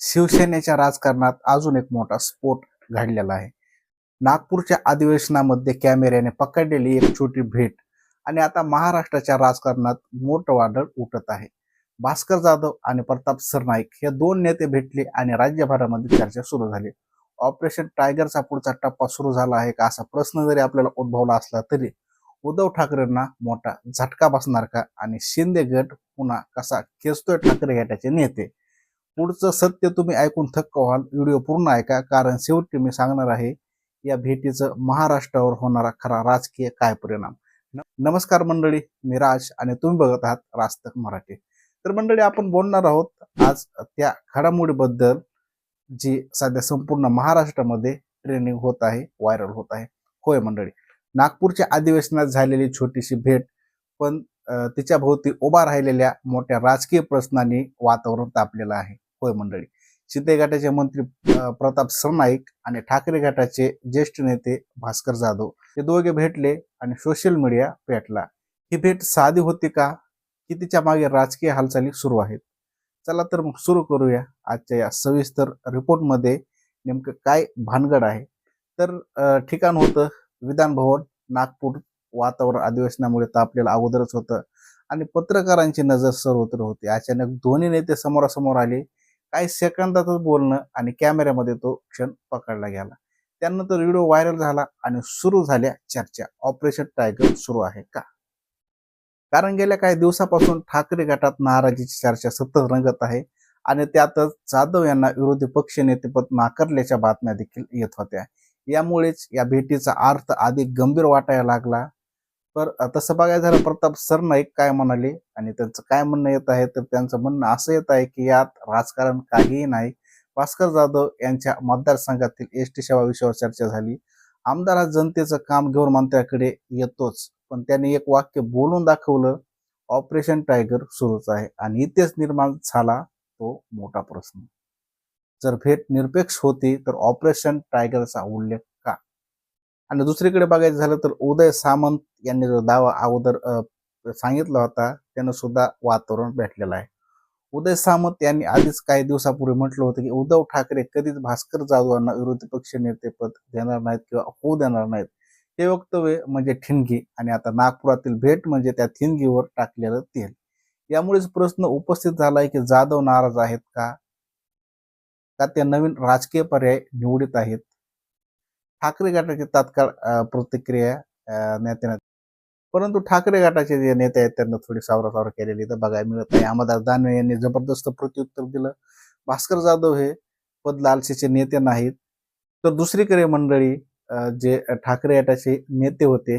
शिवसेनेच्या राजकारणात अजून एक मोठा स्फोट घडलेला आहे. नागपूरच्या अधिवेशनामध्ये कॅमेऱ्याने पकडलेली एक छोटी भेट आणि आता महाराष्ट्राच्या राजकारणात मोठं वादळ उठत आहे. भास्कर जाधव आणि प्रताप सरनाईक हे दोन नेते भेटले आणि राज्यभरामध्ये चर्चा सुरू झाली. ऑपरेशन टायगरचा पुढचा टप्पा सुरू झाला आहे का, असा प्रश्न जरी आपल्याला उद्भवला असला तरी उद्धव ठाकरेंना मोठा झटका बसणार का आणि शिंदे गट पुन्हा कसा खेचतोय ठाकरे गटाचे नेते? पुढचं सत्य तुम्ही ऐकून थक्क व्हाल. व्हिडिओ पूर्ण ऐका, कारण शेवटी मी सांगणार आहे या भेटीचं महाराष्ट्रावर होणारा खरा राजकीय काय परिणाम. नमस्कार मंडळी, मी राज आणि तुम्ही बघत आहात राजतक मराठी. तर मंडळी, आपण बोलणार आहोत आज त्या घडामोडीबद्दल जी सध्या संपूर्ण महाराष्ट्रामध्ये ट्रेंडिंग होत आहे, व्हायरल होत आहे. होय मंडळी, नागपूरच्या अधिवेशनात झालेली छोटीशी भेट, पण तिच्या भोवती उभा राहिलेल्या मोठ्या राजकीय प्रश्नांनी वातावरण तापलेलं आहे. होय मंडळी, शिंदे गटाचे मंत्री प्रताप सरनाईक आणि ठाकरे गटाचे ज्येष्ठ नेते भास्कर जाधव हे दोघे भेटले आणि सोशल मीडिया पेटला. ही भेट साधी होती का, की तिच्या मागे राजकीय हालचाली सुरू आहेत? चला तर मग सुरू करूया आजच्या या सविस्तर रिपोर्टमध्ये नेमकं काय भानगड आहे. तर ठिकाण होतं विधान भवन, नागपूर. वातावरण अधिवेशनामुळे तापलेलं अगोदरच होतं आणि पत्रकारांची नजर सर्वत्र होती. अचानक दोन्ही नेते समोरासमोर आले. काही सेकंदातच बोलणं आणि कॅमेऱ्यामध्ये तो क्षण पकडला गेला. त्यानंतर व्हिडिओ व्हायरल झाला आणि सुरू झाल्या चर्चा. ऑपरेशन टायगर सुरू आहे का? कारण गेल्या काही दिवसापासून ठाकरे गटात नाराजीची चर्चा सतत रंगत आहे आणि त्यातच जाधव यांना विरोधी पक्ष नेतेपद नाकारल्याच्या बातम्या देखील येत होत्या. यामुळेच या भेटीचा अर्थ अधिक गंभीर वाटायला लागला. तर तसं बघायचं झालं, प्रताप सरनाईक काय म्हणाले आणि त्यांचं काय म्हणणं येत आहे, तर त्यांचं म्हणणं असं येत आहे की यात राजकारण काहीही नाही. भास्कर जाधव यांच्या मतदारसंघातील एसटी सेवा विषयावर चर्चा झाली. आमदार हा जनतेचं काम घेऊन मंत्र्याकडे येतोच, पण त्यांनी एक वाक्य बोलून दाखवलं, ऑपरेशन टायगर सुरूच आहे. आणि इथेच निर्माण झाला तो मोठा प्रश्न. जर भेट निरपेक्ष होती तर ऑपरेशन टायगरचा उल्लेख का? आणि दुसरीकडे बघायचं झालं तर उदय सामंत यांनी जो दावा अगोदर सांगितला होता, त्यानं सुद्धा वातावरण भेटलेलं आहे. उदय सामंत यांनी आधीच काही दिवसापूर्वी म्हटलं होतं की उद्धव ठाकरे कधीच भास्कर जाधव यांना विरोधी पक्ष नेतेपद देणार नाहीत किंवा होऊ देणार नाहीत. हे वक्तव्य म्हणजे ठिणगी आणि आता नागपुरातील भेट म्हणजे त्या ठिणगीवर टाकलेलं तेल. यामुळेच प्रश्न उपस्थित झालाय की जाधव नाराज आहेत का, ते नवीन राजकीय पर्याय निवडीत आहेत? ठाकरे गटाची तात्काळ प्रतिक्रिया नेत्यांना, परंतु ठाकरे गटाचे जे नेते आहेत त्यांना थोडी सावरासावर केलेली तर बघायला मिळत नाही. अंबादास दानवे यांनी जबरदस्त प्रत्युत्तर दिलं, भास्कर जाधव हे पद लालसेचे नेते नाहीत. तर दुसरीकडे मंडळी, जे ठाकरे गटाचे नेते होते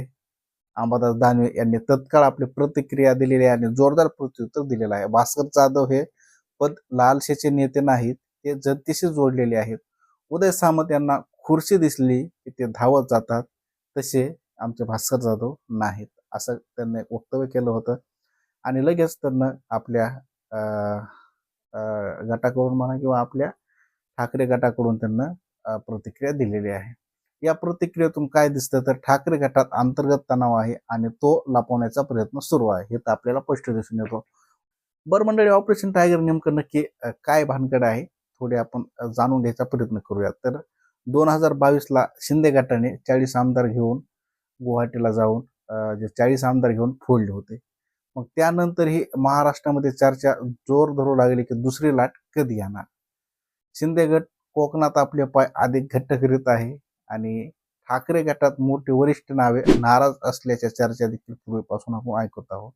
अंबादास दानवे यांनी तत्काळ आपली प्रतिक्रिया दिलेली आहे आणि जोरदार प्रत्युत्तर दिलेलं आहे. भास्कर जाधव हे पद लालसेचे नेते नाहीत, ते जनतेशी जोडलेले आहेत. उदय सामंत यांना खुर्ची दिसली की ते धावत जातात, तसे आमचे भास्कर जाधव नाहीत, असं त्यांनी वक्तव्य केलं होतं. आणि लगेच त्यांना आपल्या गटाकडून म्हणा किंवा आपल्या ठाकरे गटाकडून त्यांना प्रतिक्रिया दिलेली आहे. या प्रतिक्रियेतून काय दिसतं, तर ठाकरे गटात अंतर्गत तणाव आहे आणि तो लपवण्याचा प्रयत्न सुरू आहे, हे तर आपल्याला स्पष्ट दिसून येतो. बरं मंडळी, ऑपरेशन टायगर नेमकं नक्की काय भानगड आहे, थोडे आपण जाणून घ्यायचा प्रयत्न करूयात. तर 2022ला शिंदे गटाने 40 आमदार घेऊन गुवाहाटीला जाऊन जे 40 आमदार घेऊन फोडले होते. मग त्यानंतरही महाराष्ट्रामध्ये चर्चा जोर धरू लागली की दुसरी लाट कधी येणार. शिंदे गट कोकणात आपले पाय अधिक घट्ट करीत आहे आणि ठाकरे गटात मोठी वरिष्ठ नावे नाराज असल्याच्या चर्चा देखील पूर्वीपासून आपण ऐकत आहोत.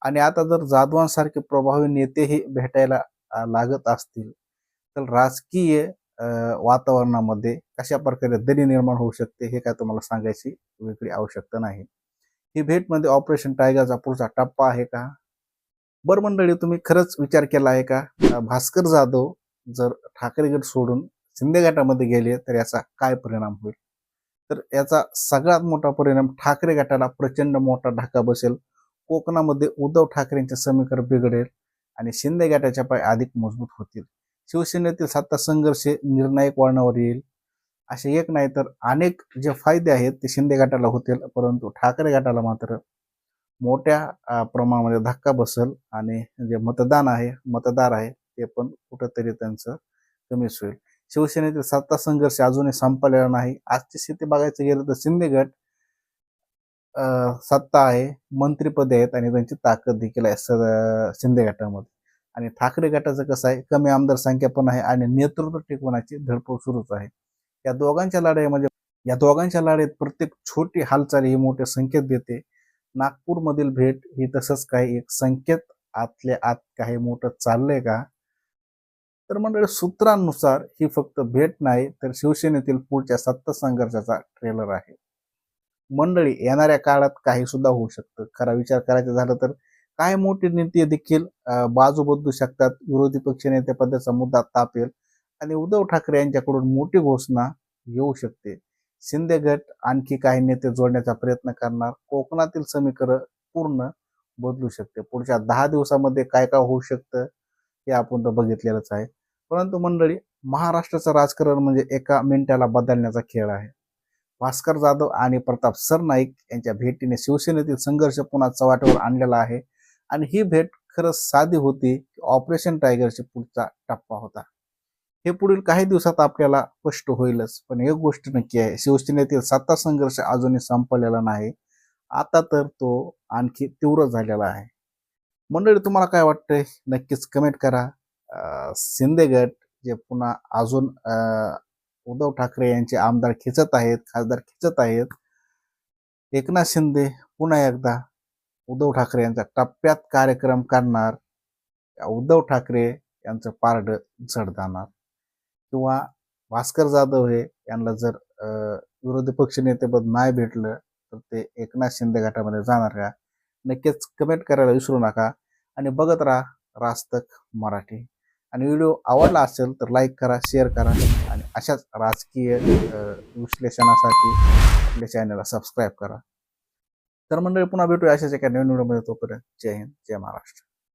आणि आता जर जाधवांसारखे प्रभावी नेतेही भेटायला लागत असतील तर राजकीय वातावरणामध्ये कशा प्रकारे दरी निर्माण होऊ शकते हे काय तुम्हाला सांगायची वेगळी आवश्यकता नाही. ही भेट मध्ये ऑपरेशन टायगरचा पुढचा टप्पा आहे का? बरं मंडळी, तुम्ही खरंच विचार केला आहे का, भास्कर जाधव जर ठाकरे गट सोडून शिंदे गटामध्ये गेले तर याचा काय परिणाम होईल? तर याचा सगळ्यात मोठा परिणाम ठाकरे गटाला प्रचंड मोठा धक्का बसेल. कोकणामध्ये उद्धव ठाकरेंचे समीकरण बिघडेल आणि शिंदे गटाच्या पाय अधिक मजबूत होतील. शिवसेनेतील सत्ता संघर्ष निर्णायक वळणावर येईल. असे एक नाही तर अनेक जे फायदे आहेत ते शिंदे गटाला होतील, परंतु ठाकरे गटाला मात्र मोठ्या प्रमाणामध्ये धक्का बसेल आणि जे मतदार आहे ते पण कुठंतरी त्यांचं कमीच होईल. शिवसेनेतील सत्ता संघर्ष अजूनही संपलेला नाही. आजची स्थिती बघायचं गेलं तर शिंदे गट सत्ता आहे, मंत्रिपदे आहेत आणि त्यांची ताकद देखील आहे शिंदे गटामध्ये. आणि ठाकरे गटाचं कसं आहे, कमी आमदार संख्या पण आहे आणि नेतृत्व टिकवण्याची धडपड सुरूच आहे. या दोघांच्या लढाईमध्ये प्रत्येक छोटी हालचाल ही मोठे संकेत देते. नागपूरमधील भेट ही तसंच काही एक संकेत आतल्या आत काही मोठं चाललंय का? तर मंडळी, सूत्रांनुसार ही फक्त भेट नाही तर शिवसेनेतील पुढच्या सत्ता संघर्षाचा ट्रेलर आहे. मंडळी, येणाऱ्या काळात काही सुद्धा होऊ शकतं. खरा विचार करायचा झालं तर काही मोठे नेते देखील बाजू बदलू शकतात. विरोधी पक्षनेते पदाचा मुद्दा तापेल आणि उद्धव ठाकरे यांच्याकडून मोठी घोषणा येऊ शकते. शिंदे गट आणखी काही नेते जोडण्याचा प्रयत्न करणार. कोकणातील समीकरण पूर्ण बदलू शकते. पुढच्या 10 दिवसामध्ये काय काय होऊ शकतं हे आपण तर बघितलेलंच आहे. परंतु मंडळी, महाराष्ट्राचं राजकारण म्हणजे एका मिनिटाला बदलण्याचा खेळ आहे. भास्कर जाधव आणि प्रताप सरनाईक यांच्या भेटीने शिवसेनेतील संघर्ष पुन्हा चव्हाट्यावर आणलेला आहे. आणि ही भेट खरंच साधी होती, ऑपरेशन टायगरचा पुढचा टप्पा होता. हे पुढील काही दिवसात आपल्याला स्पष्ट होईलच. पण एक गोष्ट नक्की आहे, शिवसेनेतील सत्ता संघर्ष अजूनही संपलेला नाही. आता तर तो आणखी तीव्र झालेला आहे. मंडळी, तुम्हाला काय वाटतंय नक्कीच कमेंट करा. शिंदे गट जे पुन्हा अजून उद्धव ठाकरे यांचे आमदार खिचत आहेत, खासदार खिचत आहेत. एकनाथ शिंदे पुन्हा एकदा उद्धव ठाकरे यांचा टप्प्यात कार्यक्रम करणार. उद्धव ठाकरे यांचं पारड जड जाणार. किंवा भास्कर जाधव हे यांना जर विरोधी पक्षनेतेपद नाही भेटलं तर ते एकनाथ शिंदे गटामध्ये जाणार का? नक्कीच कमेंट करायला विसरू नका आणि बघत राहा राजतक मराठी. आणि व्हिडिओ आवडला असेल तर लाईक करा, शेअर करा आणि अशाच राजकीय विश्लेषणासाठी आपल्या चॅनलला सबस्क्राईब करा. तर मंडळी, पुन्हा भेटूया अशाच एका नवीन व्हिडिओमध्ये. तोपर्यंत जय हिंद, जय महाराष्ट्र.